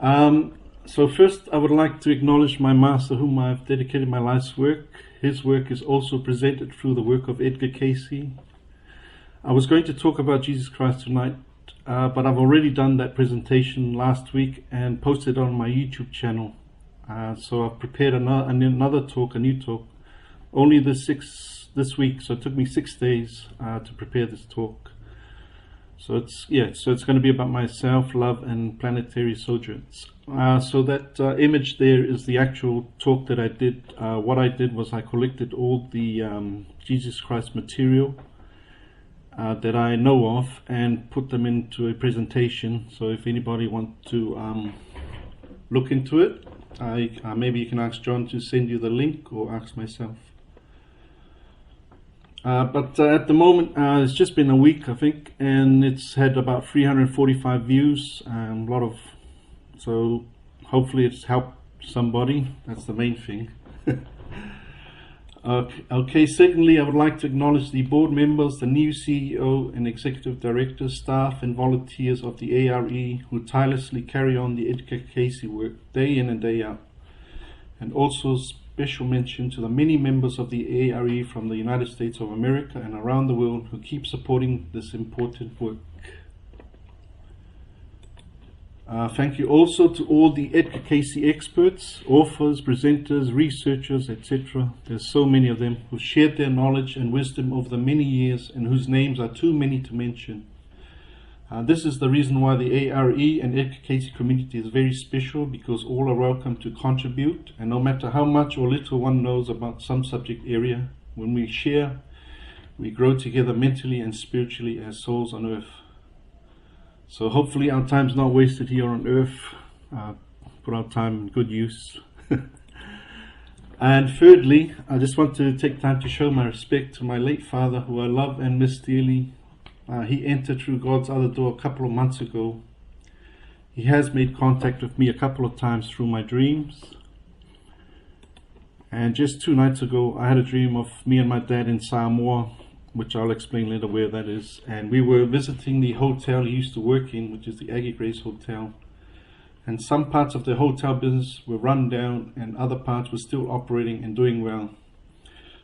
So first I would like to acknowledge my master whom I've dedicated my life's work. His work is also presented through the work of Edgar Cayce. I was going to talk about Jesus Christ tonight, but I've already done that presentation last week and posted it on my YouTube channel. So I've prepared another talk, a new talk, only this week. So it took me 6 days to prepare this talk. So it's going to be about myself, love, and planetary sojourns. So that image there is the actual talk that I did. What I did was I collected all the Jesus Christ material that I know of and put them into a presentation. So if anybody wants to look into it, maybe you can ask John to send you the link, or ask myself. But at the moment, it's just been a week, I think, and it's had about 345 views. So hopefully it's helped somebody. That's the main thing. Okay, secondly, I would like to acknowledge the board members, the new CEO and executive directors, staff and volunteers of the ARE who tirelessly carry on the Edgar Cayce work day in and day out. And also special mention to the many members of the ARE from the United States of America and around the world who keep supporting this important work. Thank you also to all the Edgar Cayce experts, authors, presenters, researchers, etc. There's so many of them who shared their knowledge and wisdom over the many years and whose names are too many to mention. This is the reason why the ARE and Edgar Cayce community is very special, because all are welcome to contribute, and no matter how much or little one knows about some subject area, when we share, we grow together mentally and spiritually as souls on earth. So hopefully our time's not wasted here on earth. Put our time in good use. And thirdly, I just want to take time to show my respect to my late father, who I love and miss dearly. He entered through God's other door a couple of months ago. He has made contact with me a couple of times through my dreams. And just 2 nights ago, I had a dream of me and my dad in Samoa, which I'll explain later where that is. And we were visiting the hotel he used to work in, which is the Aggie Grace Hotel. And some parts of the hotel business were run down and other parts were still operating and doing well.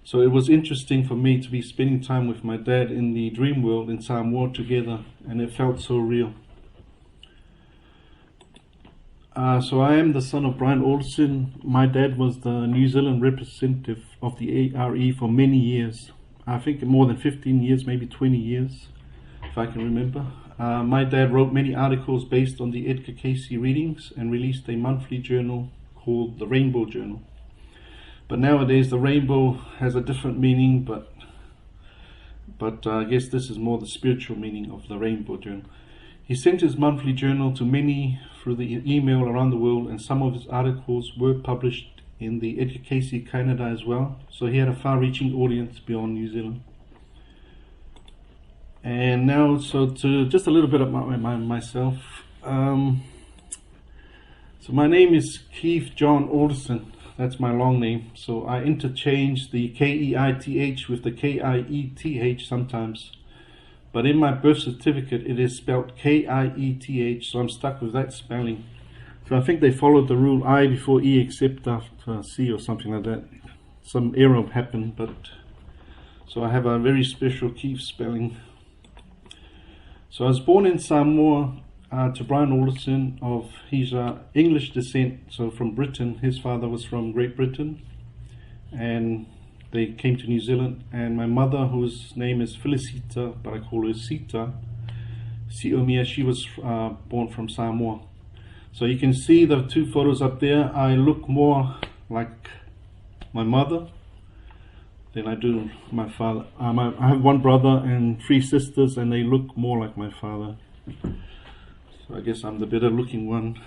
So it was interesting for me to be spending time with my dad in the dream world in Samoa together, and it felt so real. So I am the son of Brian Alderson. My dad was the New Zealand representative of the ARE for many years. I think more than 15 years, maybe 20 years, if I can remember. My dad wrote many articles based on the Edgar Cayce readings and released a monthly journal called the Rainbow Journal. But nowadays the rainbow has a different meaning, but I guess this is more the spiritual meaning of the Rainbow Journal. He sent his monthly journal to many through the email around the world, and some of his articles were published in the Edgar Cayce Canada as well. So he had a far-reaching audience beyond New Zealand. And now, so to just a little bit about myself. So my name is Keith John Alderson. That's my long name. So I interchange the Keith with the Kieth sometimes. But in my birth certificate, it is spelled Kieth, so I'm stuck with that spelling. So I think they followed the rule I before E except after C or something like that. Some error happened, but so I have a very special Keith spelling. So I was born in Samoa to Brian Alderson. He's English descent, so from Britain. His father was from Great Britain, and they came to New Zealand. And my mother, whose name is Felicita, but I call her Sita, Siomia, she was born from Samoa. So you can see the 2 photos up there. I look more like my mother than I do my father. I have 1 brother and 3 sisters, and they look more like my father. So I guess I'm the better looking one.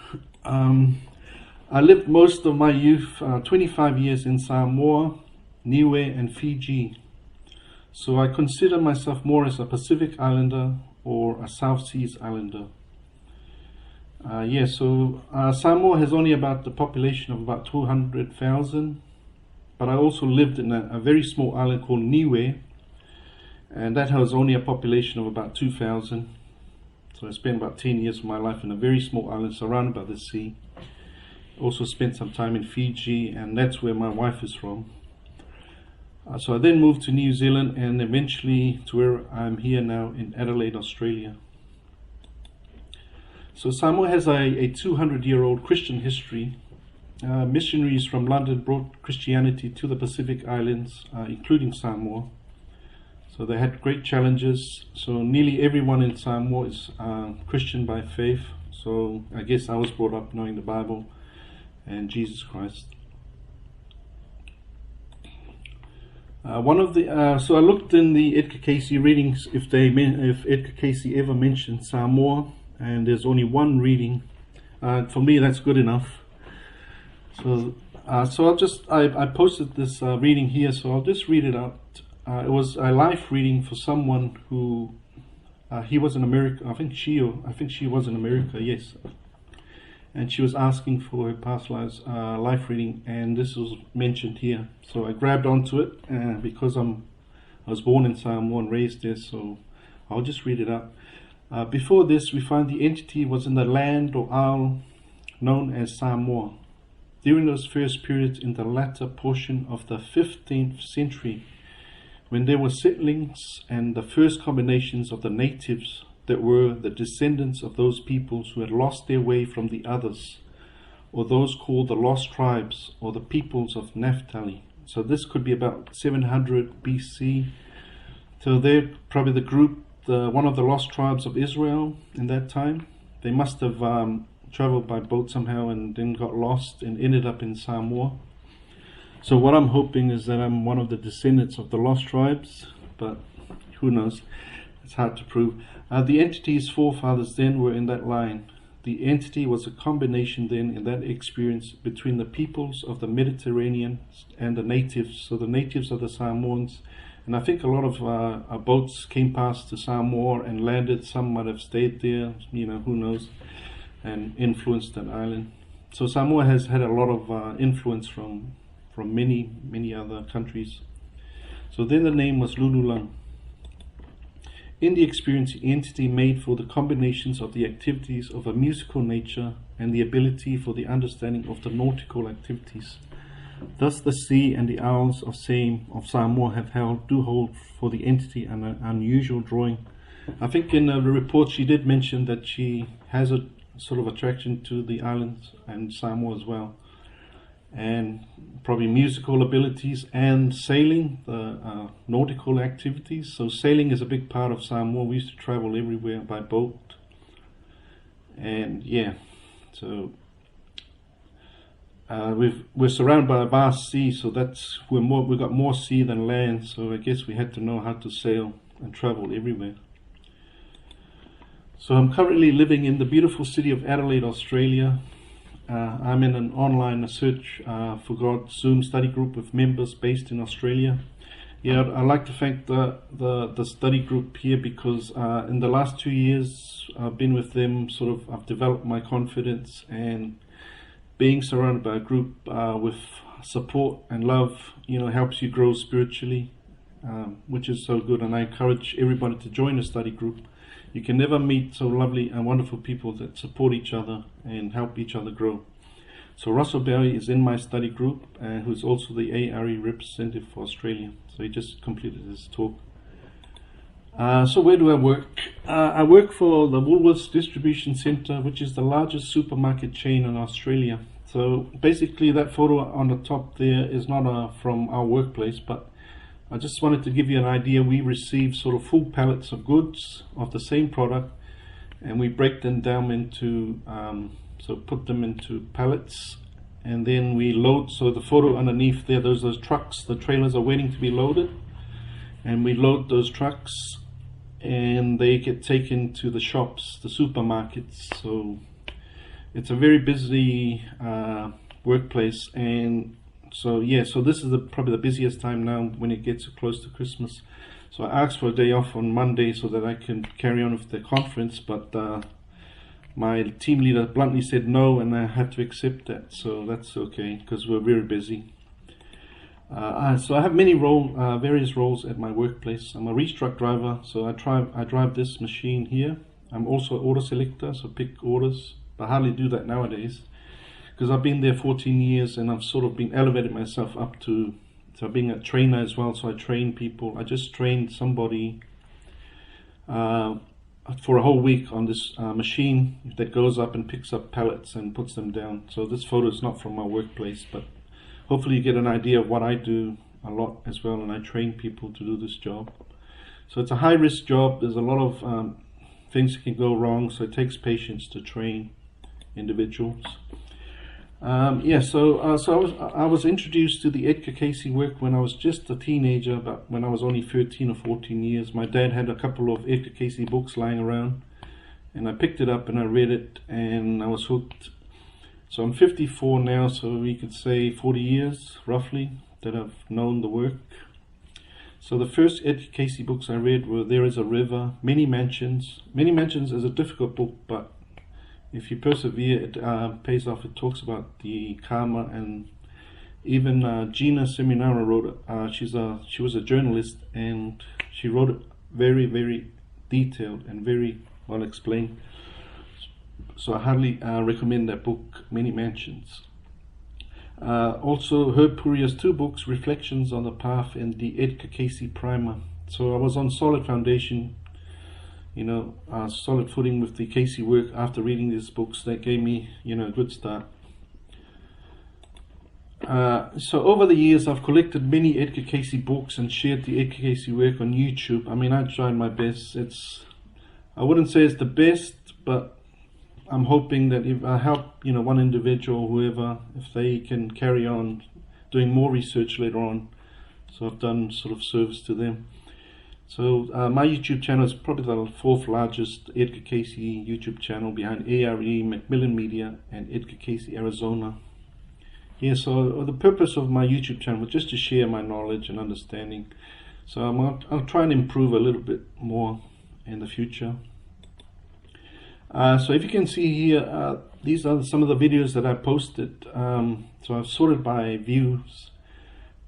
I lived most of my youth, 25 years in Samoa, Niue and Fiji. So I consider myself more as a Pacific Islander or a South Seas Islander. Samoa has only about the population of about 200,000, but I also lived in a very small island called Niue, and that has only a population of about 2,000. So I spent about 10 years of my life in a very small island surrounded by the sea. Also spent some time in Fiji, and that's where my wife is from. So I then moved to New Zealand and eventually to where I'm here now in Adelaide, Australia. So Samoa has a 200-year-old Christian history. Missionaries from London brought Christianity to the Pacific Islands, including Samoa. So they had great challenges. So nearly everyone in Samoa is Christian by faith. So I guess I was brought up knowing the Bible and Jesus Christ. So I looked in the Edgar Cayce readings if Edgar Cayce ever mentioned Samoa, and there's only one reading. For me, that's good enough. So I posted this reading here, so I'll just read it out. It was a live reading for someone who he was in America. I think she was in America. Yes. And she was asking for her past lives life reading, and this was mentioned here. So I grabbed onto it because I was born in Samoa and raised there, so I'll just read it out. Before this, we find the entity was in the land or isle known as Samoa. During those first periods in the latter portion of the 15th century, when there were settlings and the first combinations of the natives that were the descendants of those peoples who had lost their way from the others, or those called the lost tribes, or the peoples of Naphtali. So this could be about 700 BC. So they're probably the group, one of the lost tribes of Israel in that time. They must have traveled by boat somehow and then got lost and ended up in Samoa. So what I'm hoping is that I'm one of the descendants of the lost tribes, but who knows? It's hard to prove. The entity's forefathers then were in that line. The entity was a combination then in that experience between the peoples of the Mediterranean and the natives. So the natives are the Samoans. And I think a lot of boats came past to Samoa and landed. Some might have stayed there, who knows, and influenced that island. So Samoa has had a lot of influence from many, many other countries. So then the name was Lululang. In the experience, the entity made for the combinations of the activities of a musical nature and the ability for the understanding of the nautical activities. Thus the sea and the isles of Samoa do hold for the entity an unusual drawing. I think in the report she did mention that she has a sort of attraction to the islands and Samoa as well. And probably musical abilities and sailing, the nautical activities. So sailing is a big part of Samoa. We used to travel everywhere by boat, and yeah, so we're surrounded by a vast sea. So we've got more sea than land. So I guess we had to know how to sail and travel everywhere. So I'm currently living in the beautiful city of Adelaide, Australia. I'm in an online search for God Zoom study group with members based in Australia. Yeah, I'd like to thank the study group here because in the last 2 years I've been with them. I've developed my confidence, and being surrounded by a group with support and love, helps you grow spiritually, which is so good. And I encourage everybody to join a study group. You can never meet so lovely and wonderful people that support each other and help each other grow. So Russell Berry is in my study group, who's also the ARE representative for Australia. So he just completed his talk. So where do I work? I work for the Woolworths Distribution Centre, which is the largest supermarket chain in Australia. So basically that photo on the top there is not from our workplace, but I just wanted to give you an idea. We receive sort of full pallets of goods of the same product, and we break them down into, put them into pallets, and then we load. So the photo underneath there, those trucks, the trailers are waiting to be loaded, and we load those trucks, and they get taken to the shops, the supermarkets. So it's a very busy workplace, and so this is probably the busiest time now when it gets close to Christmas. So I asked for a day off on Monday so that I can carry on with the conference, but my team leader bluntly said no, and I had to accept that. So that's okay because we're very busy. So I have many various roles at my workplace. I'm a reach truck driver, so I drive this machine here. I'm also an order selector, so pick orders. I hardly do that nowadays because I've been there 14 years and I've sort of been elevated myself up to being a trainer as well. So I train people. I just trained somebody for a whole week on this machine that goes up and picks up pallets and puts them down. So this photo is not from my workplace, but hopefully you get an idea of what I do a lot as well, and I train people to do this job. So it's a high risk job. There's a lot of things that can go wrong, so it takes patience to train individuals. I was introduced to the Edgar Cayce work when I was just a teenager, about when I was only 13 or 14 years. My dad had a couple of Edgar Cayce books lying around, and I picked it up and I read it, and I was hooked. So I'm 54 now, so we could say 40 years roughly that I've known the work. So the first Edgar Cayce books I read were There Is a River, Many Mansions. Many Mansions is a difficult book, but if you persevere, it pays off. It talks about the karma, and even Gina Seminara wrote it. She was a journalist, and she wrote it very, very detailed and very well explained. So I highly recommend that book, Many Mansions. Also, Herb Puryear's two books, Reflections on the Path and the Edgar Cayce Primer. So I was on solid foundation, solid footing with the Cayce work after reading these books. That gave me, a good start. So over the years, I've collected many Edgar Cayce books and shared the Edgar Cayce work on YouTube. I mean, I tried my best. I wouldn't say it's the best, but I'm hoping that if I help, one individual, whoever, if they can carry on doing more research later on, so I've done sort of service to them. So my YouTube channel is probably the fourth largest Edgar Cayce YouTube channel behind ARE, Macmillan Media, and Edgar Cayce Arizona. Yeah, so the purpose of my YouTube channel was just to share my knowledge and understanding. So I'll try and improve a little bit more in the future. So if you can see here, these are some of the videos that I posted. So I've sorted by views,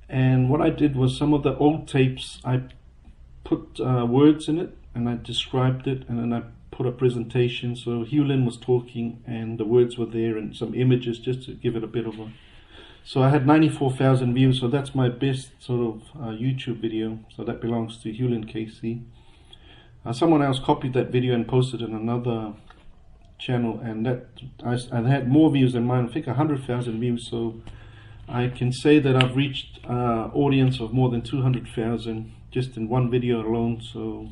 and what I did was some of the old tapes, I put words in it and I described it, and then I put a presentation. So Hugh Lin was talking and the words were there, and some images just to give it a bit of a... So I had 94,000 views, so that's my best sort of YouTube video. So that belongs to Hugh Lin Cayce. Someone else copied that video and posted it in another channel, and that I had more views than mine. I think 100,000 views. So I can say that I've reached audience of more than 200,000 just in one video alone. So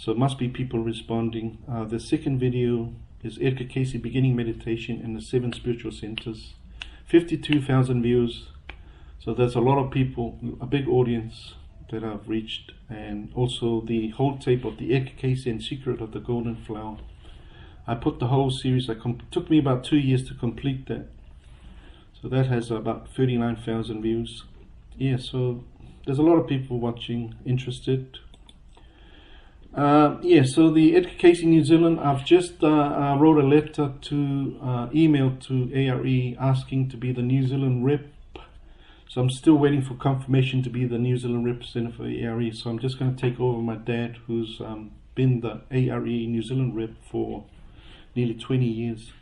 it must be people responding. The second video is Edgar Cayce Beginning Meditation in the 7 Spiritual Centers. 52,000 views. So there's a lot of people, a big audience that I've reached. And also the whole tape of the Edgar Cayce and Secret of the Golden Flower. I put the whole series. It took me about 2 years to complete that. So that has about 39,000 views. Yeah, so there's a lot of people watching, interested. So the Edgar Cayce New Zealand, I've just wrote a letter to email to ARE asking to be the New Zealand rep. So I'm still waiting for confirmation to be the New Zealand representative for ARE. So I'm just going to take over my dad, who's been the ARE New Zealand rep for nearly 20 years.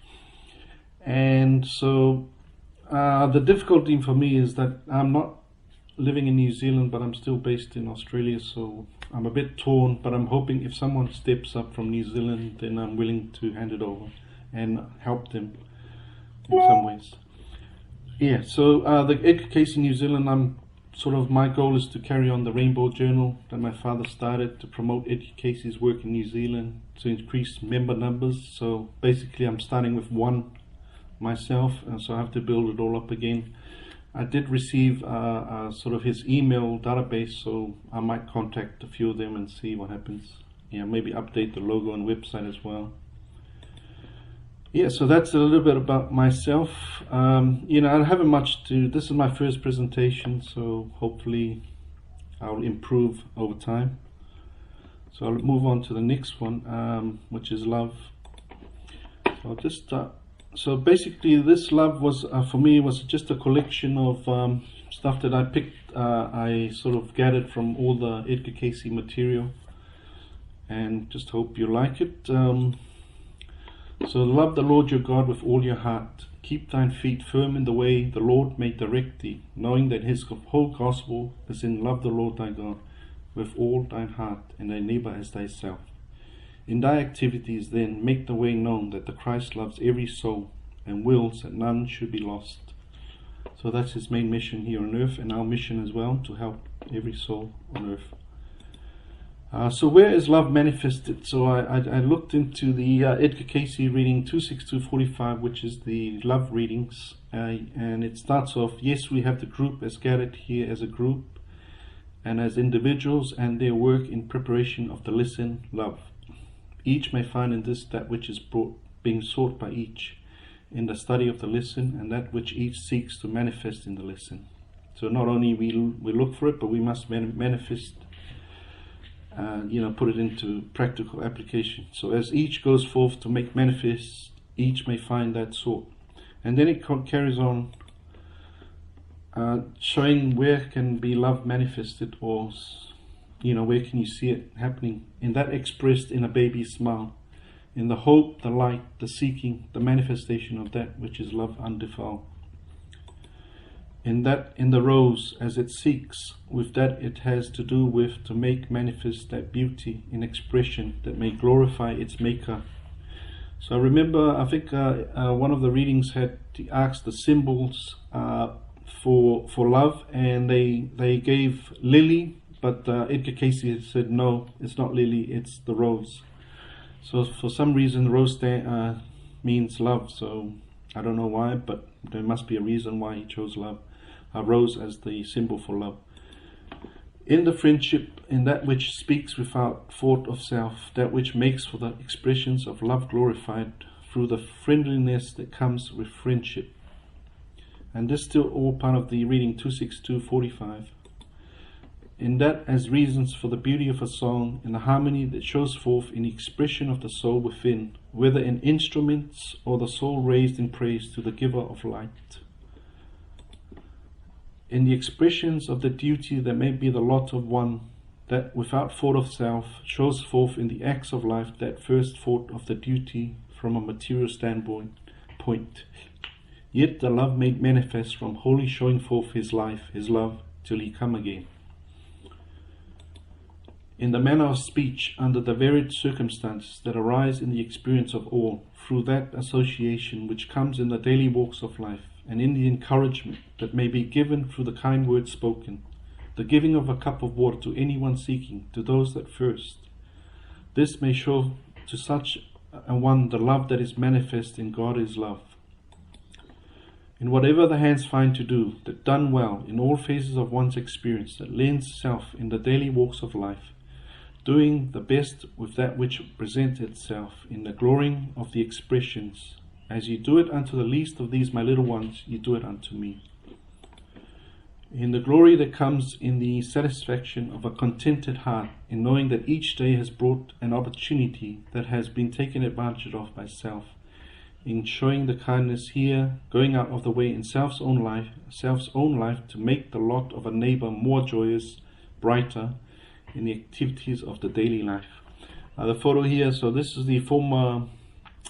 And so the difficulty for me is that I'm not living in New Zealand, but I'm still based in Australia, so I'm a bit torn. But I'm hoping if someone steps up from New Zealand, then I'm willing to hand it over and help them in some ways. Yeah, so the Edgar Cayce New Zealand, my goal is to carry on the Rainbow Journal that my father started to promote Edgar Cayce's work in New Zealand, to increase member numbers. So basically I'm starting with one myself, and so I have to build it all up again. I did receive sort of his email database, so I might contact a few of them and see what happens. Yeah, maybe update the logo and website as well. Yeah, so that's a little bit about myself. I haven't much to... This is my first presentation, so hopefully I'll improve over time. So I'll move on to the next one, which is love. So I'll just... So basically this love was, for me, was just a collection of stuff that I picked, I sort of gathered from all the Edgar Cayce material. and just hope you like it. So love the Lord your God with all your heart. Keep thine feet firm in the way the Lord may direct thee, knowing that his whole gospel is in love the Lord thy God with all thine heart, and thy neighbor as thyself. In thy activities then make the way known that the Christ loves every soul and wills that none should be lost. So that's his main mission here on earth, and our mission as well, to help every soul on earth. So where is love manifested? So I looked into the Edgar Cayce reading 26245, which is the love readings, and it starts off, yes, we have the group as gathered here as a group and as individuals, and their work in preparation of the listen, love. Each may find in this that which is being sought by each in the study of the listen, and that which each seeks to manifest in the listen. So not only we look for it, but we must manifest, put it into practical application. So as each goes forth to make manifest, each may find that sort. And then it carries on showing where can be love manifested, or where can you see it happening. In that expressed in a baby's smile, in the hope, the light, the seeking, the manifestation of that which is love undefiled. In the rose, as it seeks, with that it has to do with, to make manifest that beauty in expression that may glorify its maker. So I remember, I think one of the readings had asked the symbols for love, and they gave lily, but Edgar Cayce said no, it's not lily, it's the rose. So for some reason rose means love, so I don't know why, but there must be a reason why he chose love. Rose as the symbol for love. In the friendship, in that which speaks without thought of self, that which makes for the expressions of love glorified through the friendliness that comes with friendship. And this still all part of the reading 26245. In that as reasons for the beauty of a song, in the harmony that shows forth in the expression of the soul within, whether in instruments or the soul raised in praise to the giver of light. In the expressions of the duty that may be the lot of one, that without thought of self shows forth in the acts of life that first thought of the duty from a material standpoint. Yet the love made manifest from wholly showing forth his life, his love, till he come again. In the manner of speech, under the varied circumstances that arise in the experience of all, through that association which comes in the daily walks of life, and in the encouragement that may be given through the kind words spoken, the giving of a cup of water to anyone seeking, to those that thirst. This may show to such a one the love that is manifest in God is love. In whatever the hands find to do, that done well in all phases of one's experience, that lends self in the daily walks of life, doing the best with that which presents itself in the glorying of the expressions. As you do it unto the least of these my little ones, you do it unto me. In the glory that comes in the satisfaction of a contented heart, in knowing that each day has brought an opportunity that has been taken advantage of by self, in showing the kindness here, going out of the way in self's own life to make the lot of a neighbor more joyous, brighter, in the activities of the daily life. The photo here, so this is the former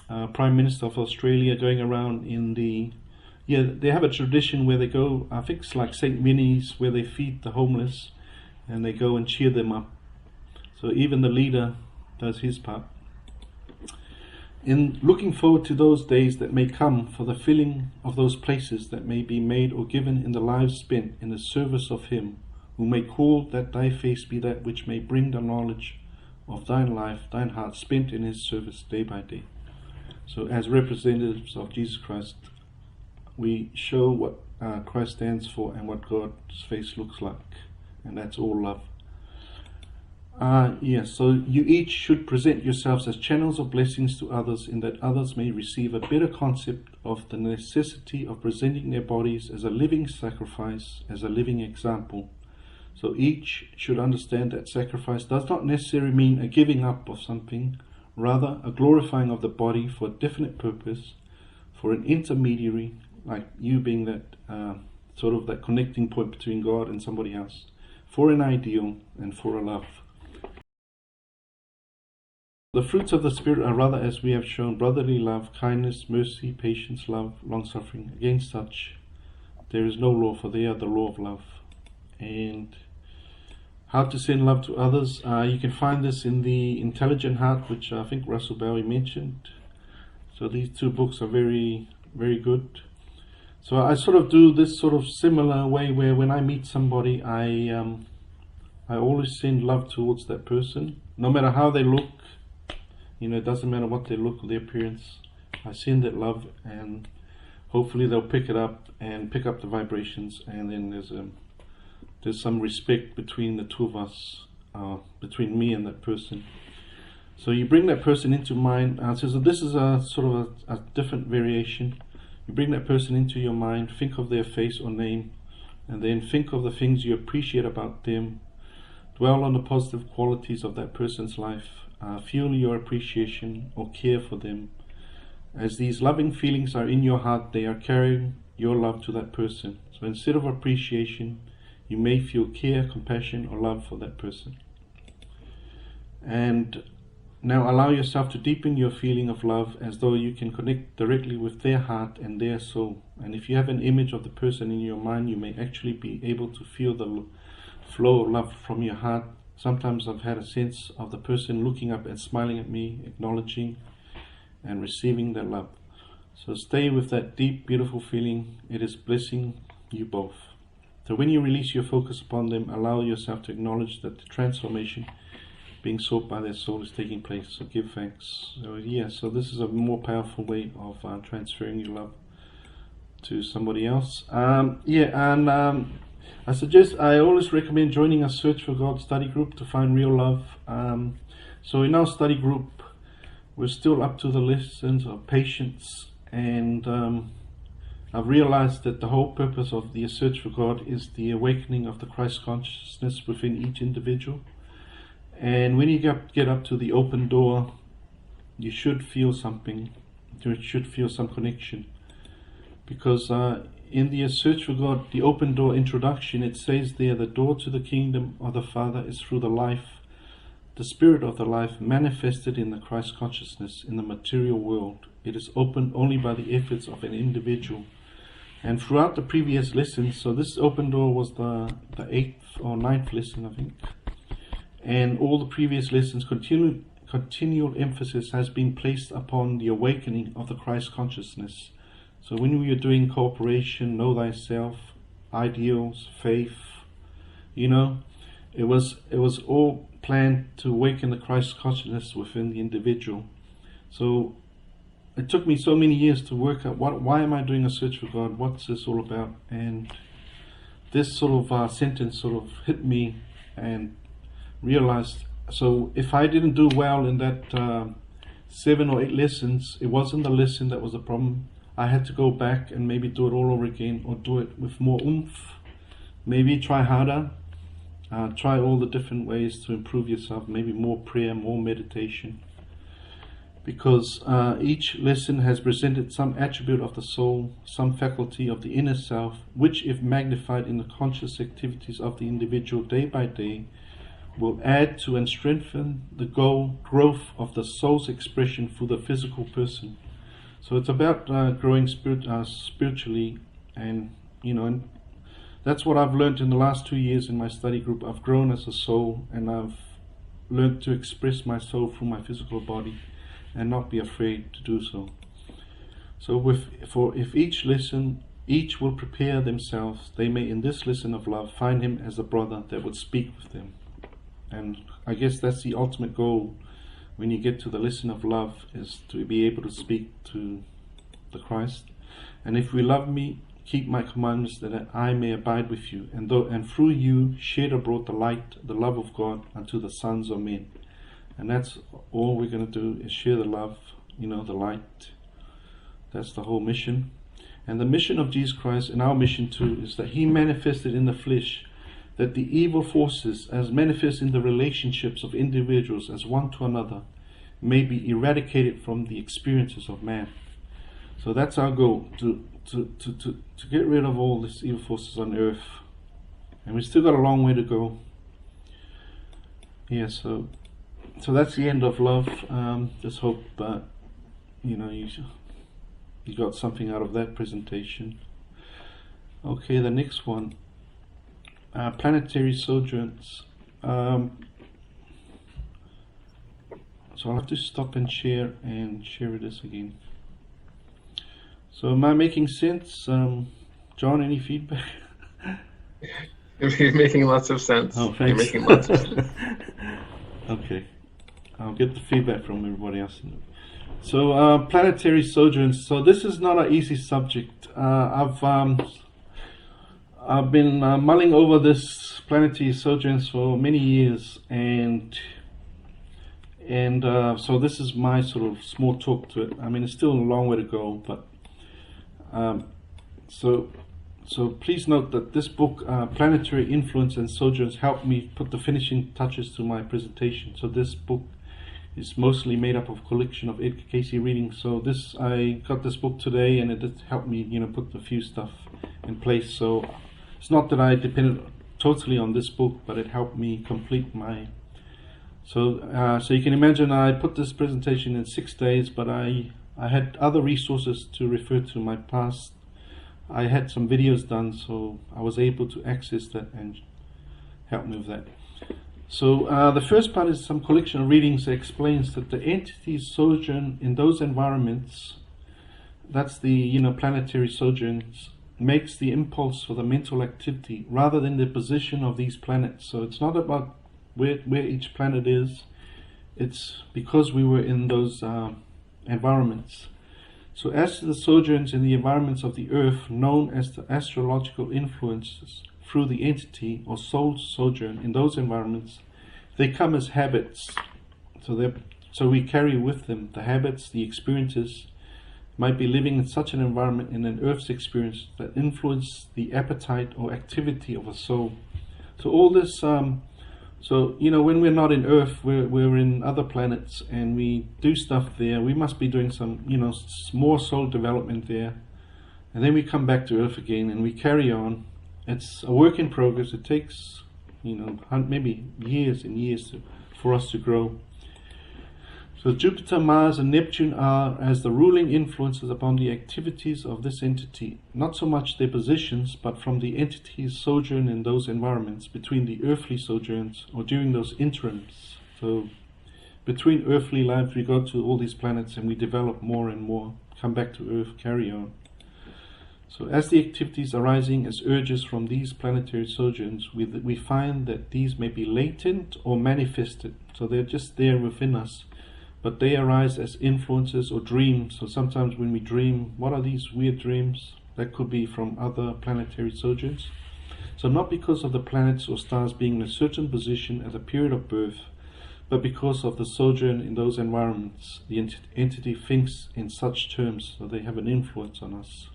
Prime Minister of Australia going around in the, they have a tradition where they go, I think it's like St. Minnie's, where they feed the homeless and they go and cheer them up. So even the leader does his part. In looking forward to those days that may come for the filling of those places that may be made or given in the lives spent in the service of him, who may call that thy face be that which may bring the knowledge of thine life, thine heart spent in his service day by day. So as representatives of Jesus Christ, we show what Christ stands for and what God's face looks like, and that's all love. So you each should present yourselves as channels of blessings to others, in that others may receive a better concept of the necessity of presenting their bodies as a living sacrifice, as a living example. So each should understand that sacrifice does not necessarily mean a giving up of something, rather a glorifying of the body for a definite purpose, for an intermediary, like you being that sort of that connecting point between God and somebody else, for an ideal and for a love. The fruits of the Spirit are rather, as we have shown, brotherly love, kindness, mercy, patience, love, long-suffering. Against such there is no law, for they are the law of love. And how to send love to others. You can find this in The Intelligent Heart, which I think Russell Bowie mentioned. So these two books are very, very good. So I sort of do this sort of similar way where when I meet somebody, I always send love towards that person, no matter how they look. It doesn't matter what they look or their appearance. I send that love, and hopefully they'll pick it up and pick up the vibrations, and then there's some respect between the two of us, between me and that person. So you bring that person into mind. So this is a sort of a different variation. You bring that person into your mind, think of their face or name, and then think of the things you appreciate about them. Dwell on the positive qualities of that person's life. Feel your appreciation or care for them. As these loving feelings are in your heart, they are carrying your love to that person. So instead of appreciation, you may feel care, compassion, or love for that person. And now allow yourself to deepen your feeling of love as though you can connect directly with their heart and their soul. And if you have an image of the person in your mind, you may actually be able to feel the flow of love from your heart. Sometimes I've had a sense of the person looking up and smiling at me, acknowledging and receiving their love. So stay with that deep, beautiful feeling. It is blessing you both. So when you release your focus upon them, allow yourself to acknowledge that the transformation being sought by their soul is taking place. So give thanks. So this is a more powerful way of transferring your love to somebody else. I always recommend joining a Search for God study group to find real love. So in our study group, we're still up to the lessons of patience, and I've realized that the whole purpose of the Search for God is the awakening of the Christ consciousness within each individual. And when you get up to the open door, you should feel something. You should feel some connection, because in the Search for God, the open door introduction, it says there, the door to the kingdom of the Father is through the life, the spirit of the life manifested in the Christ consciousness in the material world. It is opened only by the efforts of an individual. And throughout the previous lessons, so this open door was the 8th or 9th lesson, I think. And all the previous lessons, continual emphasis has been placed upon the awakening of the Christ consciousness. So when we are doing cooperation, know thyself, ideals, faith, it was all planned to awaken the Christ consciousness within the individual. So it took me so many years to work out why am I doing a Search for God? What's this all about? And this sort of sentence sort of hit me and realized. So if I didn't do well in that 7 or 8 lessons, it wasn't the lesson that was the problem. I had to go back and maybe do it all over again, or do it with more oomph. Maybe try harder. Try all the different ways to improve yourself. Maybe more prayer, more meditation. Because each lesson has presented some attribute of the soul, some faculty of the inner self, which, if magnified in the conscious activities of the individual day by day, will add to and strengthen the growth of the soul's expression through the physical person. So it's about growing spiritually, and and that's what I've learned in the last 2 years in my study group. I've grown as a soul, and I've learned to express my soul through my physical body, and not be afraid to do so. So if each lesson, each will prepare themselves, they may in this lesson of love find him as a brother that would speak with them. And I guess that's the ultimate goal when you get to the lesson of love, is to be able to speak to the Christ. And if we love me, keep my commandments, that I may abide with you, and through you shed abroad the light, the love of God unto the sons of men. And that's all we're going to do, is share the love, the light. That's the whole mission. And the mission of Jesus Christ, and our mission too, is that he manifested in the flesh, that the evil forces, as manifest in the relationships of individuals as one to another, may be eradicated from the experiences of man. So that's our goal, to get rid of all these evil forces on earth. And we still got a long way to go. So So that's the end of love. Just hope you got something out of that presentation. Okay, the next one, Planetary Sojourns. So I'll have to stop and share this again. So am I making sense? John, any feedback? You're making lots of sense. Oh, thanks. You're making lots of sense. Okay, I'll get the feedback from everybody else. So Planetary Sojourns. So this is not an easy subject. I've been mulling over this Planetary Sojourns for many years, and so this is my sort of small talk to it. I mean, it's still a long way to go, but so please note that this book, Planetary Influence and Sojourns, helped me put the finishing touches to my presentation. So this book is mostly made up of a collection of Edgar Cayce readings. So I got this book today, and it did help me, put a few stuff in place. So it's not that I depended totally on this book, but it helped me complete my. So you can imagine I put this presentation in 6 days, but I had other resources to refer to my past. I had some videos done, so I was able to access that and help me with that. So the first part is some collection of readings that explains that the entities sojourn in those environments, that's the planetary sojourns, makes the impulse for the mental activity rather than the position of these planets. So it's not about where each planet is, it's because we were in those environments. So as to the sojourns in the environments of the Earth, known as the astrological influences through the entity or soul sojourn in those environments, they come as habits. So we carry with them the habits, the experiences. Might be living in such an environment in an Earth's experience that influence the appetite or activity of a soul. So all this when we're not in Earth, we're in other planets, and we do stuff there. We must be doing some, more soul development there. And then we come back to Earth again, and we carry on. It's a work in progress. It takes, maybe years and years for us to grow. So Jupiter, Mars, and Neptune are as the ruling influences upon the activities of this entity, not so much their positions, but from the entity's sojourn in those environments, between the earthly sojourns, or during those interims. So between earthly lives, we go to all these planets and we develop more and more, come back to Earth, carry on. So as the activities arising as urges from these planetary sojourns, we find that these may be latent or manifested. So they're just there within us, but they arise as influences or dreams. So sometimes when we dream, what are these weird dreams? That could be from other planetary sojourns. So not because of the planets or stars being in a certain position at a period of birth, but because of the sojourn in those environments. The entity thinks in such terms, so they have an influence on us.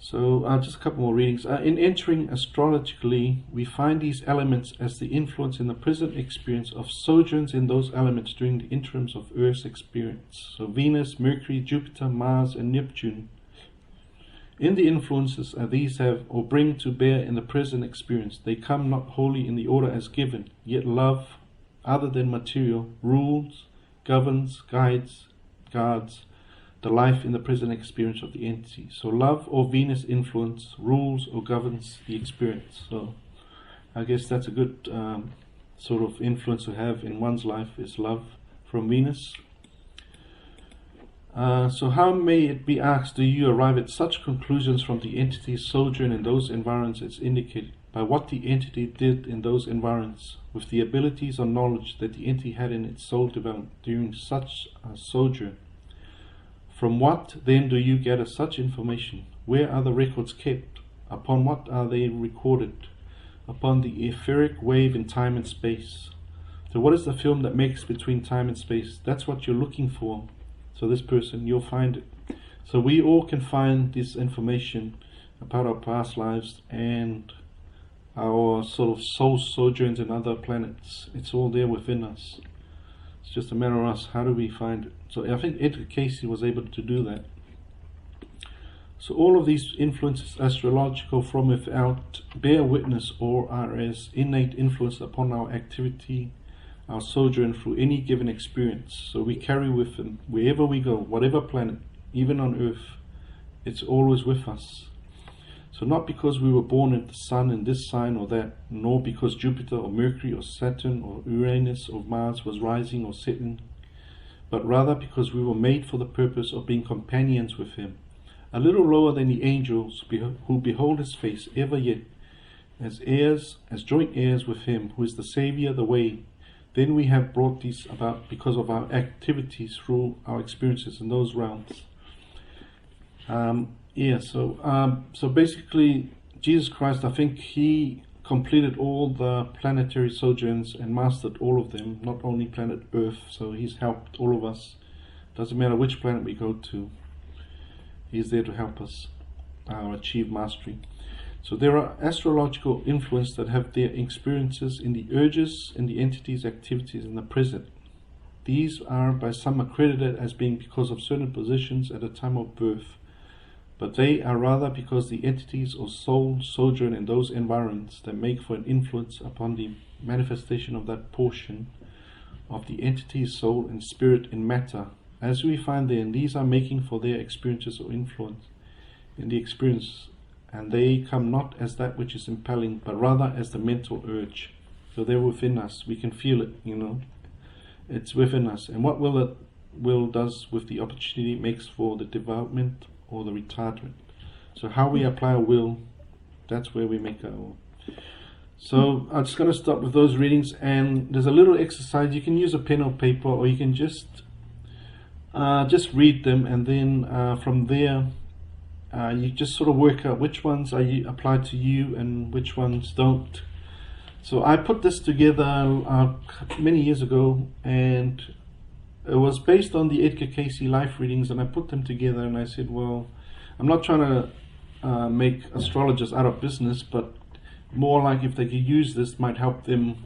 So just a couple more readings. In entering astrologically, we find these elements as the influence in the present experience of sojourns in those elements during the interims of Earth's experience. So Venus, Mercury, Jupiter, Mars, and Neptune. In the influences these have or bring to bear in the present experience, they come not wholly in the order as given, yet love, other than material, rules, governs, guides, guards, the life in the present experience of the entity. So love or Venus influence rules or governs the experience. So I guess that's a good sort of influence to have in one's life, is love from Venus. So how may it be asked, do you arrive at such conclusions from the entity's sojourn in those environments as indicated by what the entity did in those environments, with the abilities or knowledge that the entity had in its soul development during such a sojourn? From what then do you gather such information? Where are the records kept? Upon what are they recorded? Upon the etheric wave in time and space. So what is the film that makes between time and space? That's what you're looking for. So this person, you'll find it. So we all can find this information about our past lives and our sort of soul sojourns in other planets. It's all there within us. It's just a matter of us, how do we find it? So I think Edgar Cayce was able to do that. So all of these influences, astrological from without, bear witness or are as innate influence upon our activity, our sojourn through any given experience. So we carry with Him wherever we go, whatever planet, even on Earth, it's always with us. So not because we were born at the sun in this sign or that, nor because Jupiter or Mercury or Saturn or Uranus or Mars was rising or setting, but rather because we were made for the purpose of being companions with Him, a little lower than the angels who behold His face ever yet, as heirs, as joint heirs with Him, who is the Saviour, the way. Then we have brought these about because of our activities through our experiences in those realms. So basically, Jesus Christ, I think He completed all the planetary sojourns and mastered all of them, not only planet Earth. So He's helped all of us. Doesn't matter which planet we go to, He's there to help us achieve mastery. So there are astrological influence that have their experiences in the urges, in the entities' activities in the present. These are by some accredited as being because of certain positions at a time of birth, but they are rather because the entities or soul sojourn in those environments that make for an influence upon the manifestation of that portion of the entity's soul and spirit in matter. As we find there, and these are making for their experiences or influence in the experience, and they come not as that which is impelling, but rather as the mental urge. So they're within us. We can feel it, It's within us. And what will does with the opportunity makes for the development or the retardment. So how we apply our will, that's where we make our will. So I'm just going to stop with those readings, and there's a little exercise. You can use a pen or paper, or you can just read them, and then from there you just sort of work out which ones are applied to you and which ones don't. So I put this together many years ago, and it was based on the Edgar Cayce life readings, and I put them together, and I said, well, I'm not trying to make astrologers out of business, but more like if they could use this, might help them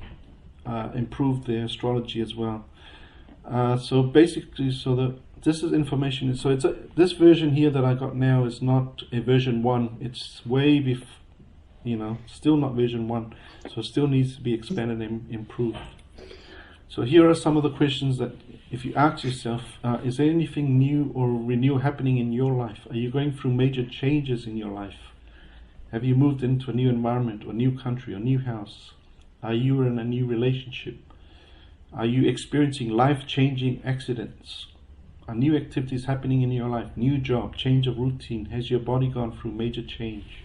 improve their astrology as well. So basically, this is information. So this version here that I got now is not a version 1. It's way still not version 1. So it still needs to be expanded and improved. So here are some of the questions that if you ask yourself, is there anything new or renewal happening in your life? Are you going through major changes in your life? Have you moved into a new environment or new country or new house? Are you in a new relationship? Are you experiencing life-changing accidents? Are new activities happening in your life? New job, change of routine? Has your body gone through major change?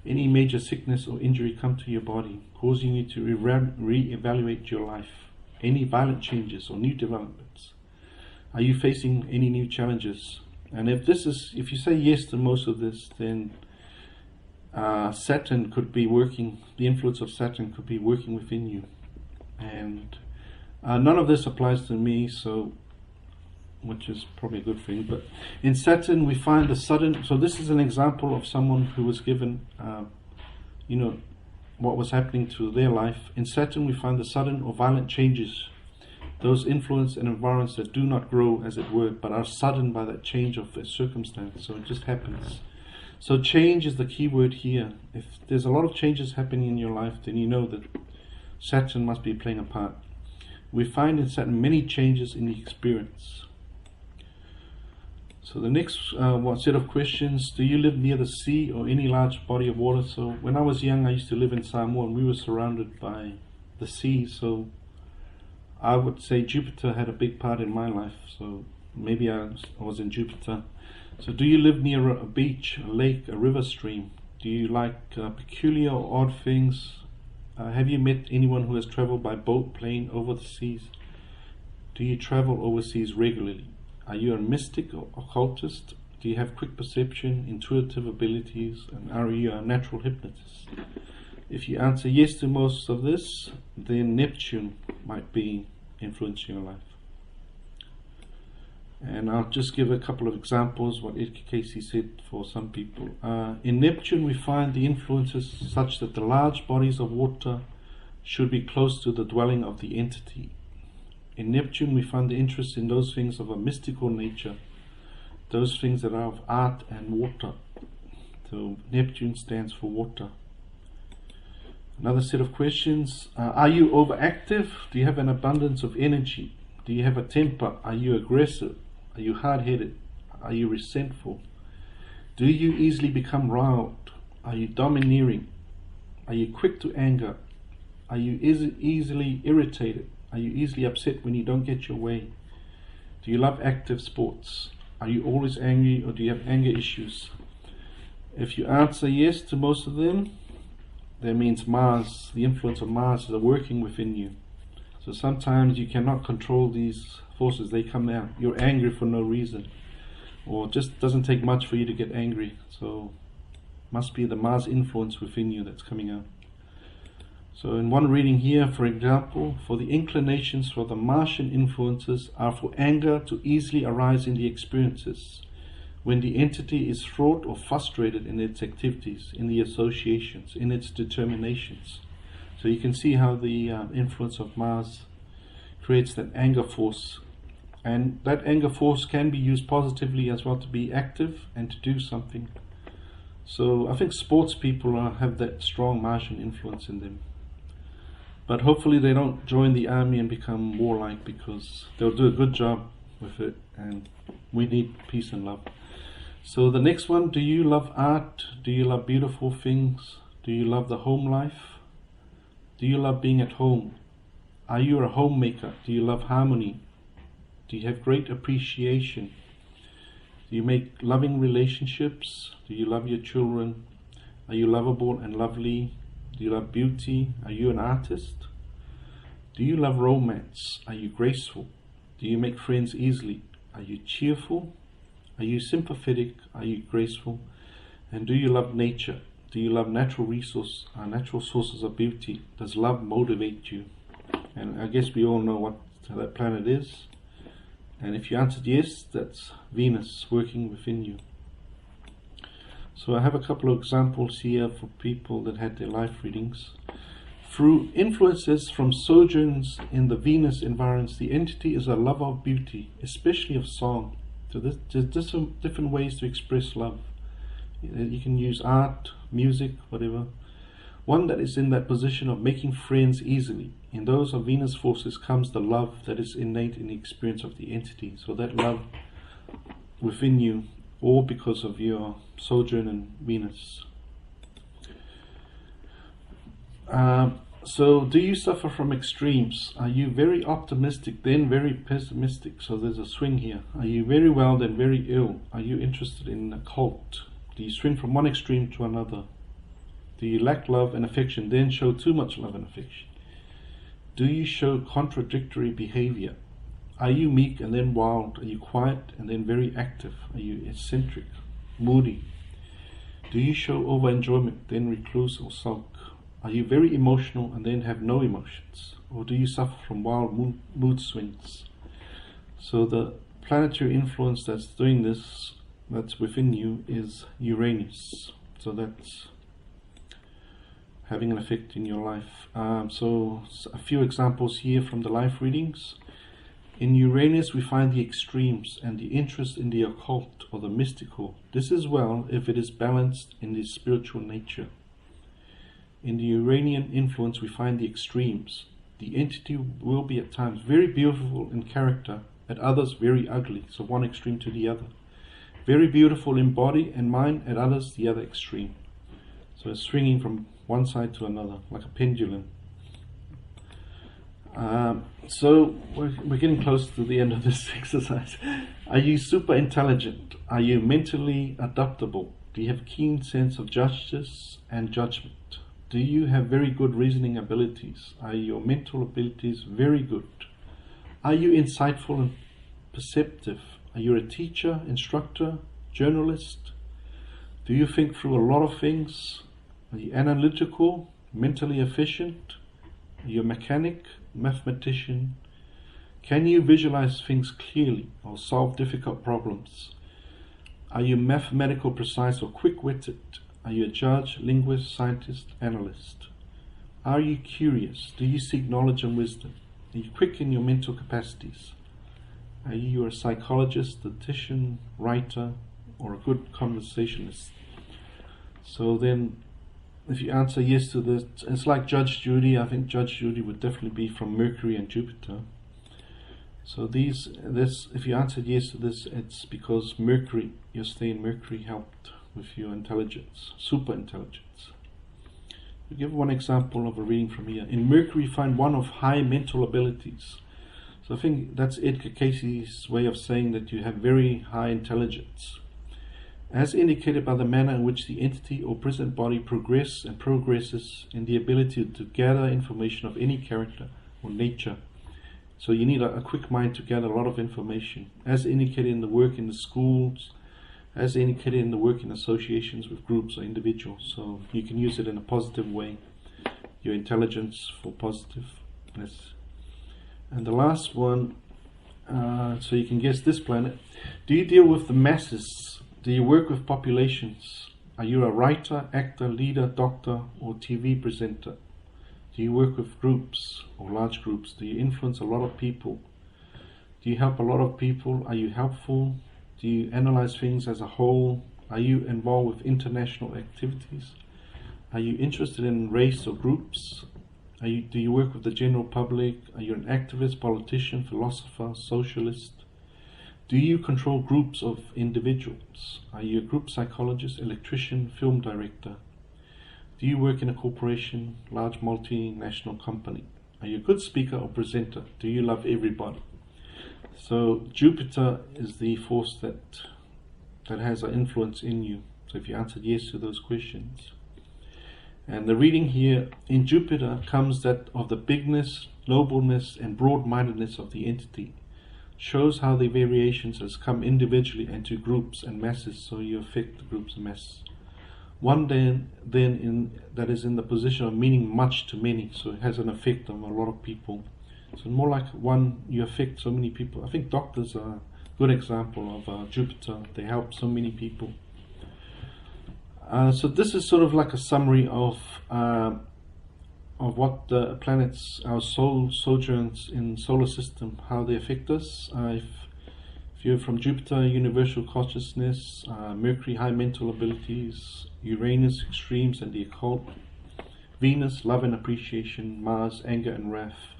Any major sickness or injury come to your body, causing you to re-evaluate your life? Any violent changes or new developments? Are you facing any new challenges? And if you say yes to most of this, then Saturn could be working, the influence of Saturn could be working within you. And none of this applies to me, which is probably a good thing. But in Saturn we find the sudden, so this is an example of someone who was given, what was happening to their life. In Saturn we find the sudden or violent changes, those influence and environments that do not grow as it were, but are sudden by that change of circumstance. So it just happens. So change is the key word here. If there's a lot of changes happening in your life, then you know that Saturn must be playing a part. We find in Saturn many changes in the experience. So the next set of questions: do you live near the sea or any large body of water? So when I was young, I used to live in Samoa, and we were surrounded by the sea. So I would say Jupiter had a big part in my life. So maybe I was in Jupiter. So do you live near a beach, a lake, a river stream? Do you like peculiar or odd things? Have you met anyone who has traveled by boat, plane, over the seas? Do you travel overseas regularly? Are you a mystic or occultist? Do you have quick perception, intuitive abilities, and are you a natural hypnotist? If you answer yes to most of this, then Neptune might be influencing your life. And I'll just give a couple of examples what Edgar Cayce said for some people. In Neptune we find the influences such that the large bodies of water should be close to the dwelling of the entity. In Neptune we find the interest in those things of a mystical nature, those things that are of art and water. So Neptune stands for water. Another set of questions. Are you overactive? Do you have an abundance of energy? Do you have a temper? Are you aggressive? Are you hard-headed? Are you resentful? Do you easily become riled? Are you domineering? Are you quick to anger? Are you easily irritated? Are you easily upset when you don't get your way? Do you love active sports? Are you always angry, or do you have anger issues? If you answer yes to most of them, that means Mars, the influence of Mars is working within you. So sometimes you cannot control these forces, they come out. You're angry for no reason, or just doesn't take much for you to get angry. So must be the Mars influence within you that's coming out. So in one reading here, for example, for the inclinations for the Martian influences are for anger to easily arise in the experiences when the entity is fraught or frustrated in its activities, in the associations, in its determinations. So you can see how the influence of Mars creates that anger force. And that anger force can be used positively as well, to be active and to do something. So I think sports people have that strong Martian influence in them. But hopefully they don't join the army and become warlike, because they'll do a good job with it, and we need peace and love. So the next one, do you love art? Do you love beautiful things? Do you love the home life? Do you love being at home? Are you a homemaker? Do you love harmony? Do you have great appreciation? Do you make loving relationships? Do you love your children? Are you lovable and lovely? Do you love beauty? Are you an artist? Do you love romance? Are you graceful? Do you make friends easily? Are you cheerful? Are you sympathetic? Are you graceful? And do you love nature? Do you love natural sources of beauty? Does love motivate you? And I guess we all know what that planet is. And if you answered yes, that's Venus working within you. So I have a couple of examples here for people that had their life readings. Through influences from sojourns in the Venus environs, the entity is a lover of beauty, especially of song. So there's different ways to express love. You can use art, music, whatever. One that is in that position of making friends easily. In those of Venus forces comes the love that is innate in the experience of the entity. So that love within you, or because of your sojourn in Venus. So do you suffer from extremes? Are you very optimistic, then very pessimistic? So there's a swing here. Are you very well, then very ill? Are you interested in a cult? Do you swing from one extreme to another? Do you lack love and affection, then show too much love and affection? Do you show contradictory behavior? Are you meek and then wild? Are you quiet and then very active? Are you eccentric, moody? Do you show over-enjoyment, then recluse or sulk? Are you very emotional and then have no emotions? Or do you suffer from wild mood swings? So the planetary influence that's doing this, that's within you, is Uranus. So that's having an effect in your life. So a few examples here from the life readings. In Uranus we find the extremes and the interest in the occult or the mystical. This is well if it is balanced in the spiritual nature. In the Uranian influence we find the extremes. The entity will be at times very beautiful in character, at others very ugly, so one extreme to the other. Very beautiful in body and mind, at others the other extreme. So it's swinging from one side to another, like a pendulum. So we're getting close to the end of this exercise. Are you super intelligent? Are you mentally adaptable? Do you have keen sense of justice and judgment? Do you have very good reasoning abilities? Are your mental abilities very good? Are you insightful and perceptive? Are you a teacher, instructor, journalist? Do you think through a lot of things? Are you analytical, mentally efficient? Are you a mechanic, mathematician? Can you visualize things clearly or solve difficult problems? Are you mathematical precise or quick-witted? Are you a judge, linguist, scientist, analyst? Are you curious? Do you seek knowledge and wisdom? Are you quick in your mental capacities? Are you a psychologist, statistician, writer, or a good conversationalist? So then if you answer yes to this, it's like Judge Judy. I think Judge Judy would definitely be from Mercury and Jupiter. So if you answered yes to this, it's because Mercury, your stay in Mercury helped with your intelligence, super intelligence. To give one example of a reading from here. In Mercury, find one of high mental abilities. So I think that's Edgar Cayce's way of saying that you have very high intelligence, as indicated by the manner in which the entity or present body progresses in the ability to gather information of any character or nature. So you need a quick mind to gather a lot of information, as indicated in the work in the schools, as indicated in the work in associations with groups or individuals. So you can use it in a positive way, your intelligence for positiveness. And the last one, so you can guess this planet. Do you deal with the masses? Do you work with populations? Are you a writer, actor, leader, doctor, or TV presenter? Do you work with groups or large groups? Do you influence a lot of people? Do you help a lot of people? Are you helpful? Do you analyze things as a whole? Are you involved with international activities? Are you interested in race or groups? Do you work with the general public? Are you an activist, politician, philosopher, socialist? Do you control groups of individuals? Are you a group psychologist, electrician, film director? Do you work in a corporation, large multinational company? Are you a good speaker or presenter? Do you love everybody? So Jupiter is the force that has an influence in you. So if you answered yes to those questions. And the reading here, in Jupiter comes that of the bigness, nobleness, and broad-mindedness of the entity. Shows how the variations has come individually and to groups and masses, so you affect the groups and masses. One that is in the position of meaning much to many, so it has an effect on a lot of people. So more like one, you affect so many people. I think doctors are a good example of Jupiter. They help so many people. So this is sort of like a summary of what the planets, our sojourns in solar system, how they affect us. If you're from Jupiter, universal consciousness, Mercury, high mental abilities, Uranus, extremes and the occult, Venus, love and appreciation, Mars, anger and wrath,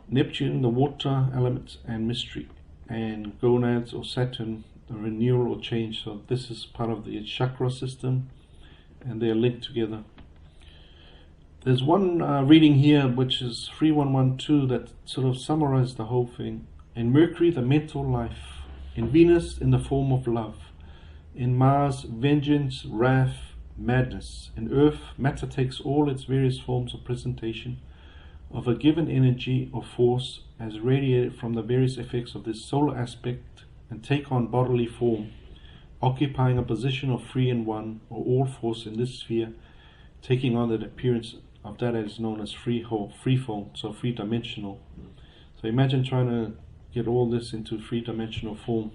Neptune, the water element and mystery, and gonads or Saturn, the renewal or change. So this is part of the chakra system, and they are linked together. There's one reading here which is 3112 that sort of summarizes the whole thing. In Mercury, the mental life. In Venus, in the form of love. In Mars, vengeance, wrath, madness. In Earth, matter takes all its various forms of presentation of a given energy or force as radiated from the various effects of this solar aspect and take on bodily form, occupying a position of three in one or all force in this sphere, taking on the appearance of that is known as freeform, so three-dimensional. So imagine trying to get all this into three-dimensional form.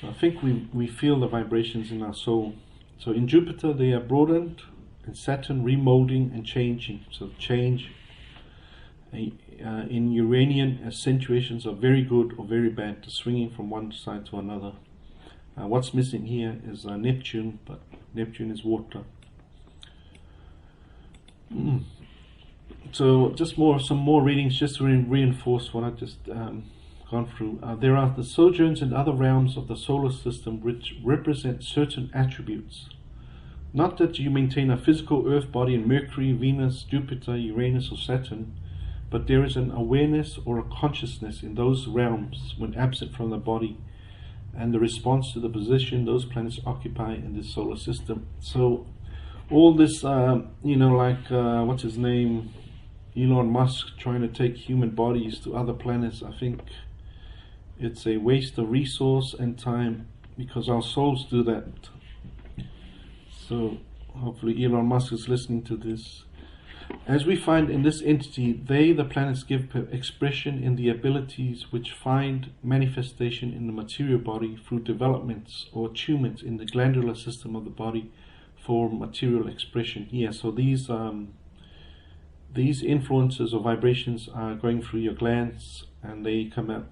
So I think we feel the vibrations in our soul. So in Jupiter they are broadened, and Saturn remolding and changing. So change. In Uranian, accentuations are very good or very bad, swinging from one side to another. What's missing here is Neptune, but Neptune is water. So just some more readings just to reinforce what I've just gone through. There are the sojourns in other realms of the solar system which represent certain attributes. Not that you maintain a physical earth body in Mercury, Venus, Jupiter, Uranus or Saturn, but there is an awareness or a consciousness in those realms when absent from the body, and the response to the position those planets occupy in this solar system. So all this, what's his name, Elon Musk trying to take human bodies to other planets, I think it's a waste of resource and time, because our souls do that. So hopefully Elon Musk is listening to this. As we find in this entity, the planets give expression in the abilities which find manifestation in the material body through developments or attunements in the glandular system of the body for material expression here. So these influences or vibrations are going through your glands, and they come out,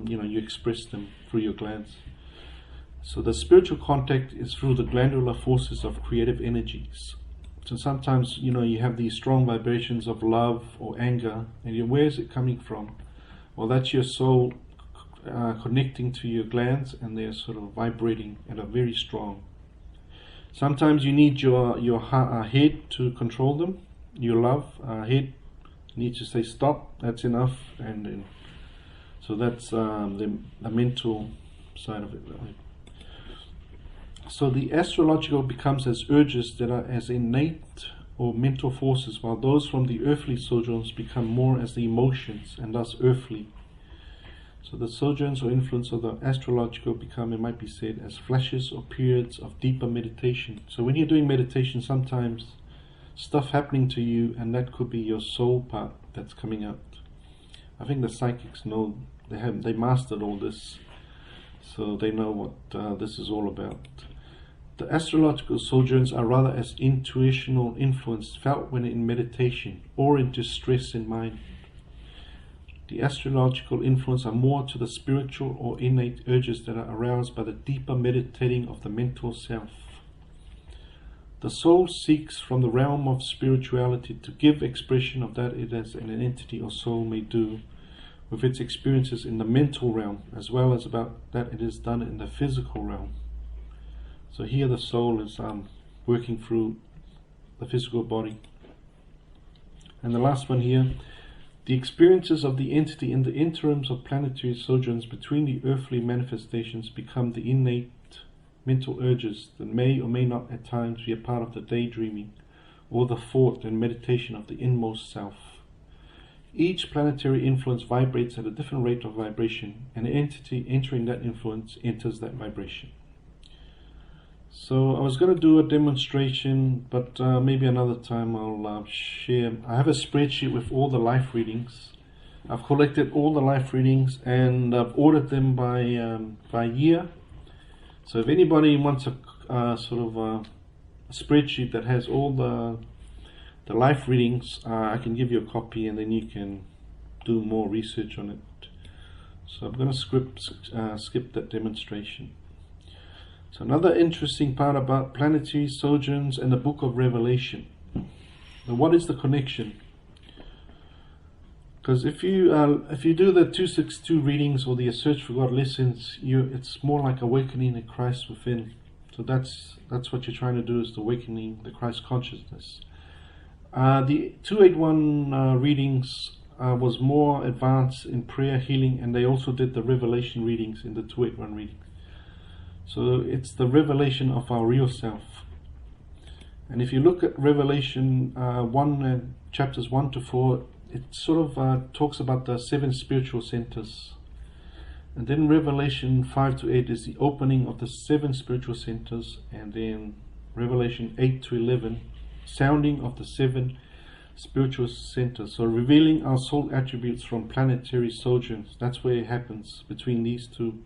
you express them through your glands. So the spiritual contact is through the glandular forces of creative energies. So sometimes, you have these strong vibrations of love or anger, and where is it coming from? Well, that's your soul connecting to your glands, and they're sort of vibrating and are very strong. Sometimes you need your head to control them. Your love head needs to say stop, that's enough, and then, so that's the mental side of it. Right? So the astrological becomes as urges that are as innate or mental forces, while those from the earthly sojourns become more as the emotions and thus earthly. So the sojourns or influence of the astrological become, it might be said, as flashes or periods of deeper meditation. So when you're doing meditation, sometimes stuff happening to you, and that could be your soul part that's coming out. I think the psychics know, they mastered all this, so they know what this is all about. The astrological sojourns are rather as intuitional influence felt when in meditation or in distress in mind. The astrological influence are more to the spiritual or innate urges that are aroused by the deeper meditating of the mental self. The soul seeks from the realm of spirituality to give expression of that it as an entity or soul may do with its experiences in the mental realm, as well as about that it is done in the physical realm. So here the soul is working through the physical body. And the last one here, the experiences of the entity in the interims of planetary sojourns between the earthly manifestations become the innate mental urges that may or may not at times be a part of the daydreaming or the thought and meditation of the inmost self. Each planetary influence vibrates at a different rate of vibration, and an entity entering that influence enters that vibration. So I was going to do a demonstration, but maybe another time I'll share. I have a spreadsheet with all the life readings. I've collected all the life readings and I've ordered them by year. So if anybody wants a sort of a spreadsheet that has all the life readings, I can give you a copy, and then you can do more research on it. So I'm going to skip that demonstration. So another interesting part about planetary sojourns and the book of Revelation. Now, what is the connection? Because if you do the 262 readings or the Search for God lessons, it's more like awakening the Christ within. So that's what you're trying to do, is the awakening the Christ consciousness. The 281 readings was more advanced in prayer, healing, and they also did the Revelation readings in the 281 readings. So it's the revelation of our real self. And if you look at Revelation 1, chapters 1 to 4, it sort of talks about the 7 spiritual centers. And then Revelation 5 to 8 is the opening of the 7 spiritual centers. And then Revelation 8 to 11, sounding of the 7 spiritual centers. So revealing our soul attributes from planetary sojourns. That's where it happens, between these two.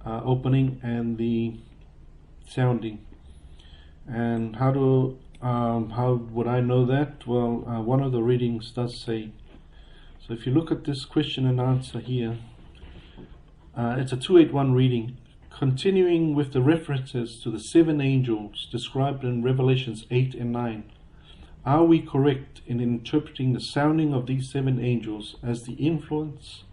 Opening and the sounding. And how would I know that? Well, one of the readings does say. So if you look at this question and answer here, it's a 281 reading, continuing with the references to the 7 angels described in Revelations 8 and 9. Are we correct in interpreting the sounding of these 7 angels as the influence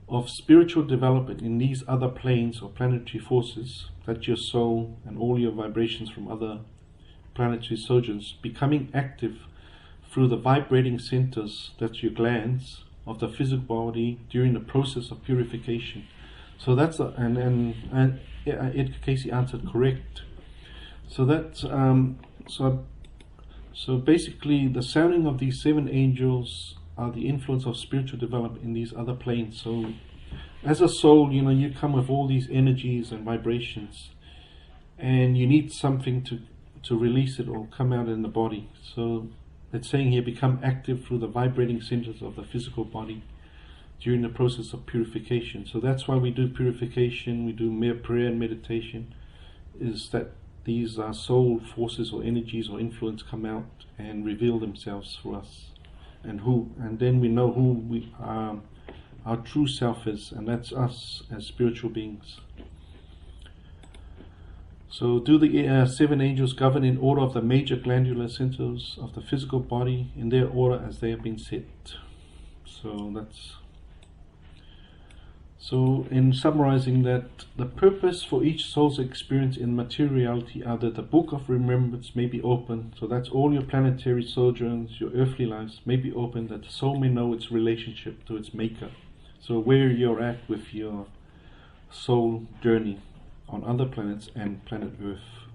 of spiritual development in these other planes or planetary forces, that your soul and all your vibrations from other planetary sojourns becoming active through the vibrating centers, that's your glands, of the physical body during the process of purification? So that's Cayce answered correct. So that's so basically the sounding of these 7 angels are the influence of spiritual development in these other planes. So as a soul, you come with all these energies and vibrations, and you need something to release it or come out in the body. So it's saying here, become active through the vibrating centers of the physical body during the process of purification. So that's why we do purification, we do mere prayer and meditation, is that these soul forces or energies or influence come out and reveal themselves for us. And then we know who our true self is, and that's us as spiritual beings. So do the 7 angels govern in order of the major glandular centers of the physical body in their order as they have been set? So in summarizing that, the purpose for each soul's experience in materiality are that the book of remembrance may be open. So that's all your planetary sojourns, your earthly lives may be open, that the soul may know its relationship to its maker. So where you're at with your soul journey on other planets and planet Earth.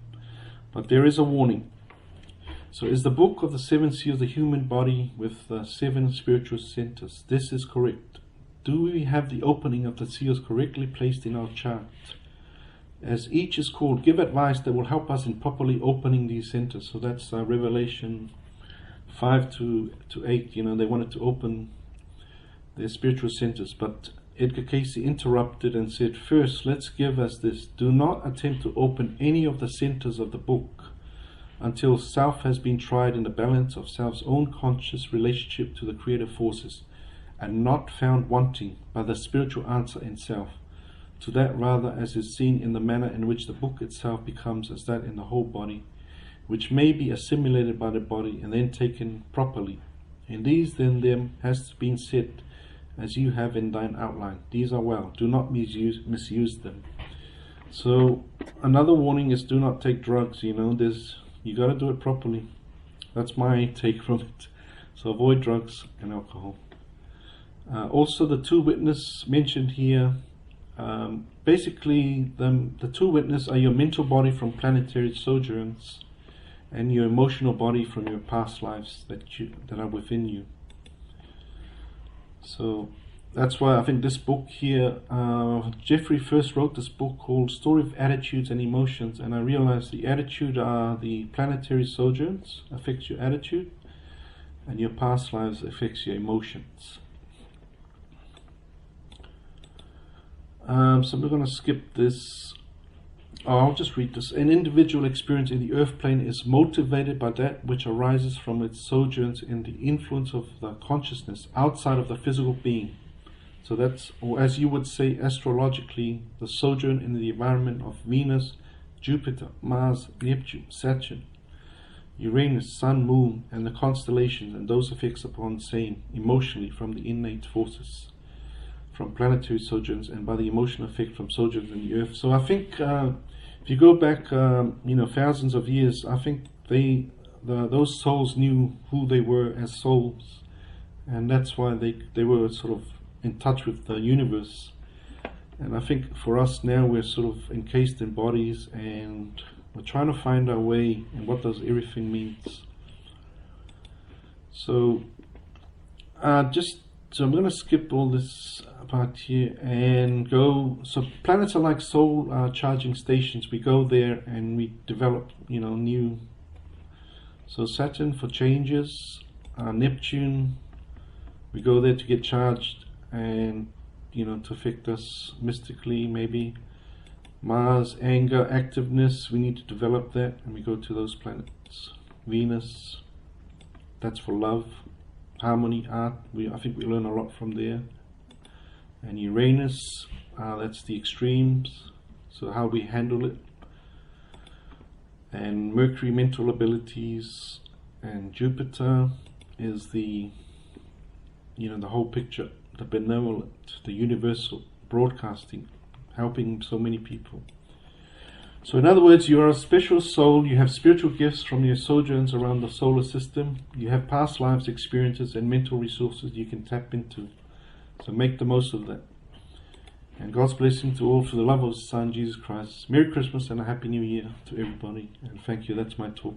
But there is a warning. So is the book of the 7 seals the human body with the 7 spiritual centers? This is correct. Do we have the opening of the seals correctly placed in our chart? As each is called, give advice that will help us in properly opening these centers. So that's Revelation 5 to 8. They wanted to open their spiritual centers, but Edgar Cayce interrupted and said, first, let's give us this. Do not attempt to open any of the centers of the book until self has been tried in the balance of self's own conscious relationship to the creative forces, and not found wanting by the spiritual answer in self. To that rather as is seen in the manner in which the book itself becomes as that in the whole body, which may be assimilated by the body and then taken properly. In these then them has been said, as you have in thine outline, these are well, do not misuse them. So another warning is do not take drugs. You got to do it properly. That's my take from it. So avoid drugs and alcohol. Also the 2 witnesses mentioned here, basically the 2 witnesses are your mental body from planetary sojourns and your emotional body from your past lives that are within you. So that's why I think this book here, Jeffrey first wrote this book called Story of Attitudes and Emotions, and I realized the attitude are the planetary sojourns, affects your attitude, and your past lives affects your emotions. So we're going to skip this. I'll just read this. An individual experience in the earth plane is motivated by that which arises from its sojourns in the influence of the consciousness outside of the physical being. So that's, or as you would say astrologically, the sojourn in the environment of Venus, Jupiter, Mars, Neptune, Saturn, Uranus, Sun, Moon, and the constellations, and those effects upon same emotionally from the innate forces from planetary sojourns and by the emotional effect from sojourns in the earth. So I think if you go back thousands of years, I think those souls knew who they were as souls, and that's why they were sort of in touch with the universe. And I think for us now, we're sort of encased in bodies and we're trying to find our way and what does everything means. So so I'm going to skip all this part here and go. So planets are like soul charging stations. We go there and we develop, new. So Saturn for changes, Neptune, we go there to get charged and, to affect us mystically maybe. Mars, anger, activeness, we need to develop that and we go to those planets. Venus, that's for love. Harmony, art, I think we learn a lot from there. And Uranus, that's the extremes, so how we handle it. And Mercury, mental abilities. And Jupiter is the whole picture, the benevolent, the universal, broadcasting, helping so many people. So in other words, you are a special soul. You have spiritual gifts from your sojourns around the solar system. You have past lives experiences and mental resources you can tap into. So make the most of that. And God's blessing to all for the love of His Son, Jesus Christ. Merry Christmas and a Happy New Year to everybody. And thank you. That's my talk.